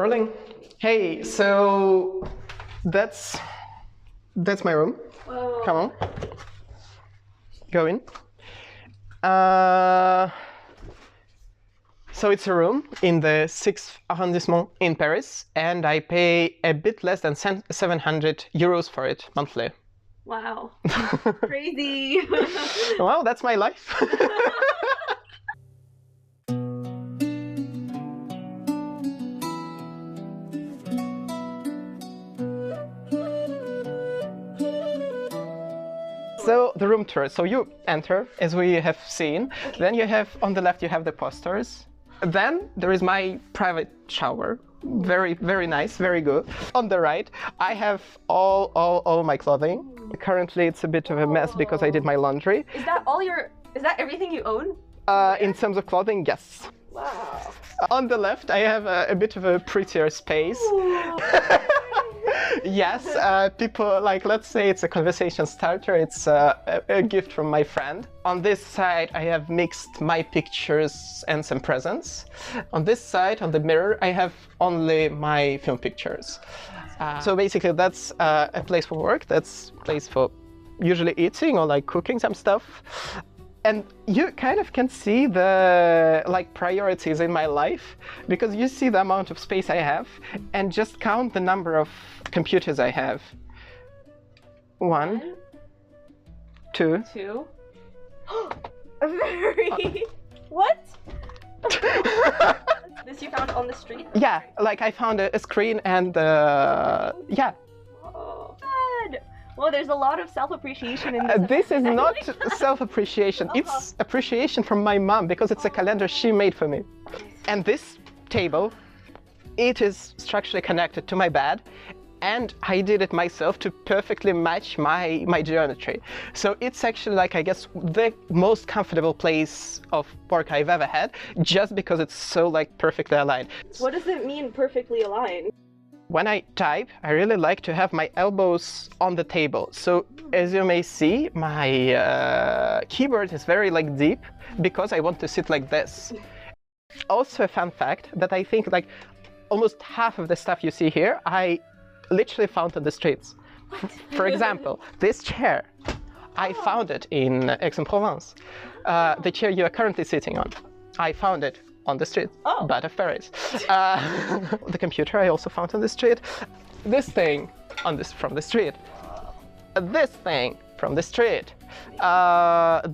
Rolling. Hey, so that's my room. Whoa. Come on. Go in. So it's a room in the 6th arrondissement in Paris, and I pay a bit less than 700 euros for it monthly. Wow. Crazy. Well, that's my life. So the room tour. So you enter, as we have seen. Okay. Then you have, on the left, you have the posters. Then there is my private shower. Very, very nice, very good. On the right, I have all my clothing. Currently, it's a bit of a mess because I did my laundry. Is that everything you own? In terms of clothing, yes. Wow. On the left, I have a bit of a prettier space. Yes, people, like, let's say it's a conversation starter, it's a gift from my friend. On this side, I have mixed my pictures and some presents. On this side, on the mirror, I have only my film pictures. So basically, that's a place for work, that's a place for usually eating or like cooking some stuff. And you kind of can see the priorities in my life, because you see the amount of space I have and just count the number of computers I have. 1, 2. 2. Very. What? This you found on the street? Yeah, like I found a screen and yeah. Oh, God. Well, there's a lot of self-appreciation in this. This is not self-appreciation. It's appreciation from my mom, because it's a calendar she made for me. And this table, it is structurally connected to my bed, and I did it myself to perfectly match my geometry. So it's actually, like, I guess, the most comfortable place of work I've ever had, just because it's so, like, perfectly aligned. What does it mean, perfectly aligned? When I type, I really like to have my elbows on the table. So as you may see, my keyboard is very deep, because I want to sit like this. Also a fun fact that I think almost half of the stuff you see here, I literally found on the streets. For example, this chair, I found it in Aix-en-Provence. The chair you are currently sitting on, I found it on the street, but of Paris. The computer I also found on the street. This thing from the street. This thing from the street.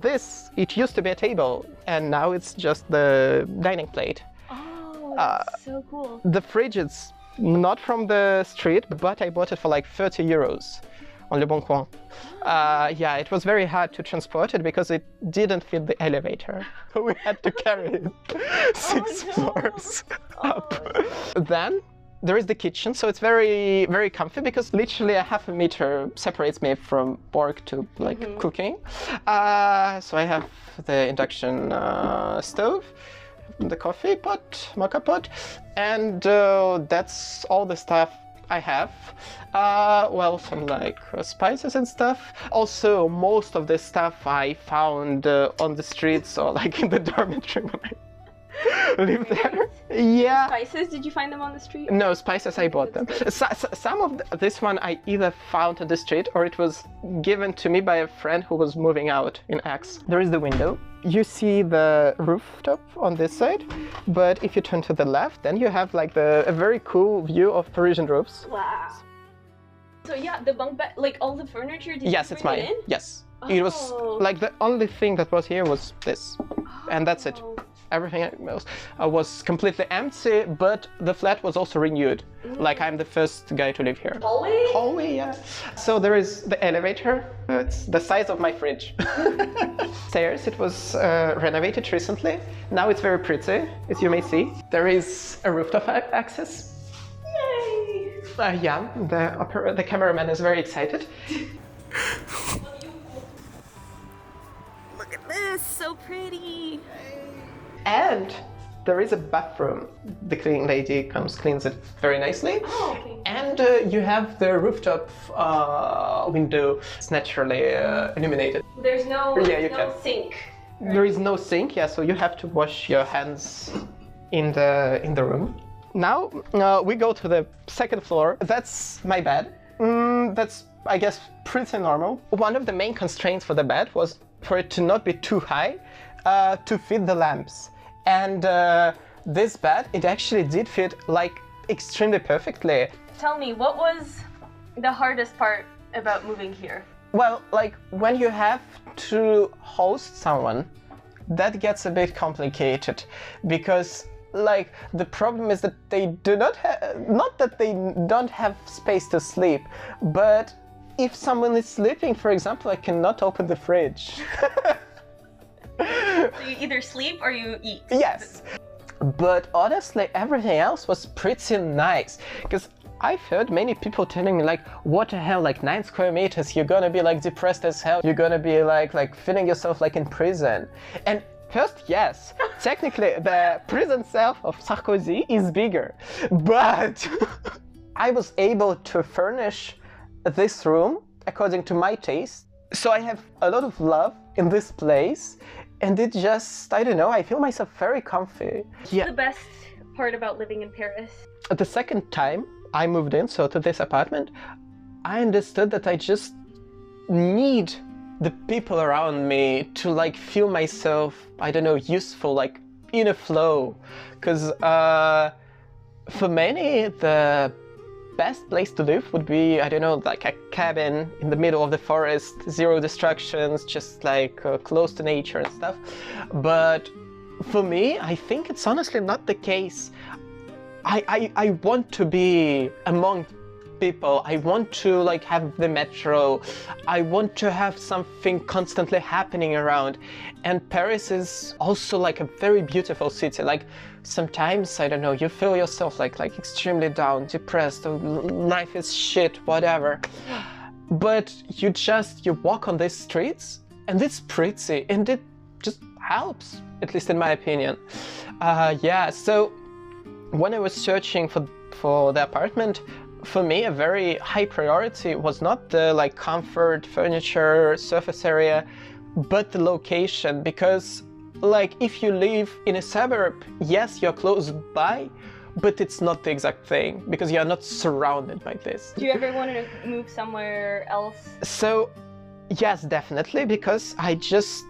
This, it used to be a table, and now it's just the dining plate. Oh, that's so cool. The fridge is not from the street, but I bought it for 30 euros on Le Bon Coin. Yeah, it was very hard to transport it because it didn't fit the elevator. We had to carry it 6 floors up. Then there is the kitchen, so it's very, very comfy, because literally a half a meter separates me from work to cooking. So I have the induction stove, the coffee pot, mocha pot, and that's all the stuff I have. Well, some spices and stuff. Also, most of this stuff I found on the streets or in the dormitory when I lived there. Yeah. Spices, did you find them on the street? No, spices, I bought them. Some of this one I either found on the street, or it was given to me by a friend who was moving out in Aix. There is the window. You see the rooftop on this side, but if you turn to the left, then you have a very cool view of Parisian roofs. Wow. So yeah, the bunk bed, all the furniture, did Yes, you it's bring mine. it in? Yes. It was the only thing that was here was this, and that's it. Everything else was completely empty, but the flat was also renewed. I'm the first guy to live here. Hallway? Hallway, yeah. So there is the elevator. It's the size of my fridge. Stairs, it was renovated recently. Now it's very pretty, as you may see. There is a rooftop access. Yay! Yeah, the cameraman is very excited. Look at this, so pretty. And there is a bathroom. The cleaning lady cleans it very nicely. Oh, okay. And you have the rooftop window. It's naturally illuminated. There's no sink. There is no sink, yeah, so you have to wash your hands in the room. Now we go to the second floor. That's my bed. That's, I guess, pretty normal. One of the main constraints for the bed was for it to not be too high to fit the lamps. And this bed, it actually did fit like extremely perfectly. Tell me, what was the hardest part about moving here? Well, like when you have to host someone, that gets a bit complicated because like the problem is that they do not have, not that they don't have space to sleep, but if someone is sleeping, for example, I cannot open the fridge. So you either sleep or you eat? Yes. But honestly, everything else was pretty nice because I've heard many people telling me like, what the hell, like 9 square meters, you're gonna be like depressed as hell, you're gonna be like feeling yourself like in prison. And first, yes, technically the prison cell of Sarkozy is bigger, but I was able to furnish this room according to my taste. So I have a lot of love in this place and it just, I don't know, I feel myself very comfy. Yeah. What's the best part about living in Paris? The second time I moved in, so to this apartment, I understood that I just need the people around me to like feel myself, I don't know, useful, like in a flow. Because for many, the best place to live would be, I don't know, like a cabin in the middle of the forest, zero distractions, just like close to nature and stuff. But for me, I think it's honestly not the case. I want to be among people. I want to like have the metro. I want to have something constantly happening around. And Paris is also like a very beautiful city. Like sometimes, I don't know, you feel yourself like extremely down, depressed, life is shit, whatever. But you walk on these streets and it's pretty and it just helps, at least in my opinion. Yeah, so when I was searching for the apartment, for me a very high priority was not the like comfort, furniture, surface area, but the location. Because like if you live in a suburb, yes, you're close by, but it's not the exact thing because you're not surrounded by this. Do you ever want to move somewhere else? So yes, definitely, because I just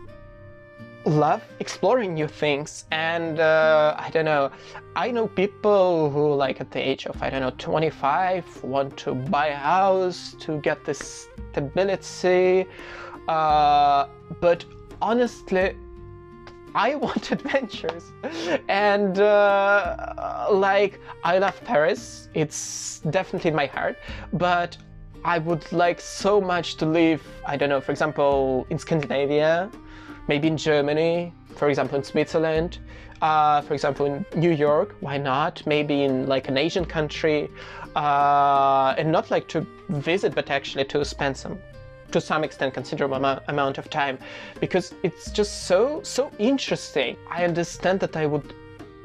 love exploring new things. And I don't know, I know people who like at the age of, I don't know, 25 want to buy a house to get this stability, but honestly I want adventures. And like I love Paris, it's definitely in my heart, but I would like so much to live, I don't know, for example in Scandinavia, maybe in Germany, for example in Switzerland, for example in New York, why not? Maybe in like an Asian country, and not like to visit, but actually to spend to some extent considerable amount of time, because it's just so interesting. I understand that I would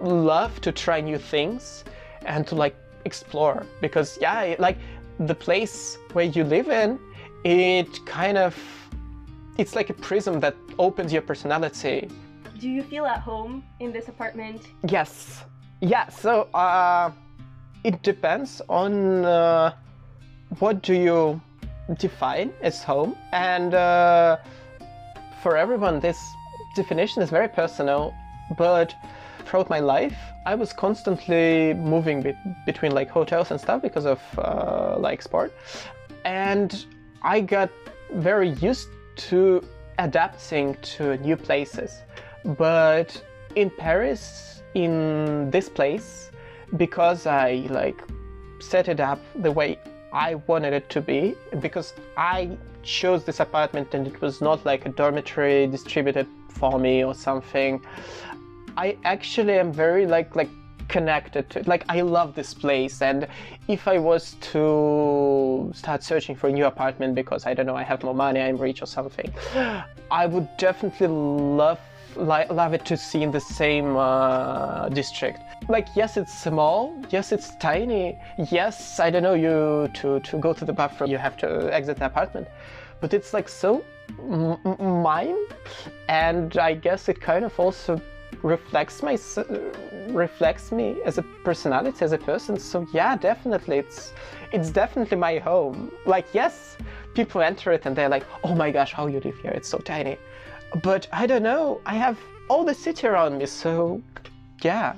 love to try new things and to like explore, because yeah, like the place where you live in, it kind of, it's like a prism that opens your personality. Do you feel at home in this apartment? Yes. Yeah, so it depends on what do you define as home. And for everyone, this definition is very personal. But throughout my life, I was constantly moving between like hotels and stuff because of like sport. And I got very used to adapting to new places. But in Paris, in this place, because I like set it up the way I wanted it to be, because I chose this apartment and it was not like a dormitory distributed for me or something, I actually am very like connected to it. Like I love this place, and if I was to start searching for a new apartment because I don't know, I have more money, I'm rich or something, I would definitely love it to see in the same district. Like yes, it's small, yes, it's tiny, yes, I don't know, you to go to the bathroom you have to exit the apartment, but it's like so mine, and I guess it kind of also reflects reflects me as a personality, as a person. So yeah, definitely, it's definitely my home. Like, yes, people enter it and they're like, oh my gosh, how you live here? It's so tiny. But I don't know. I have all the city around me, so yeah.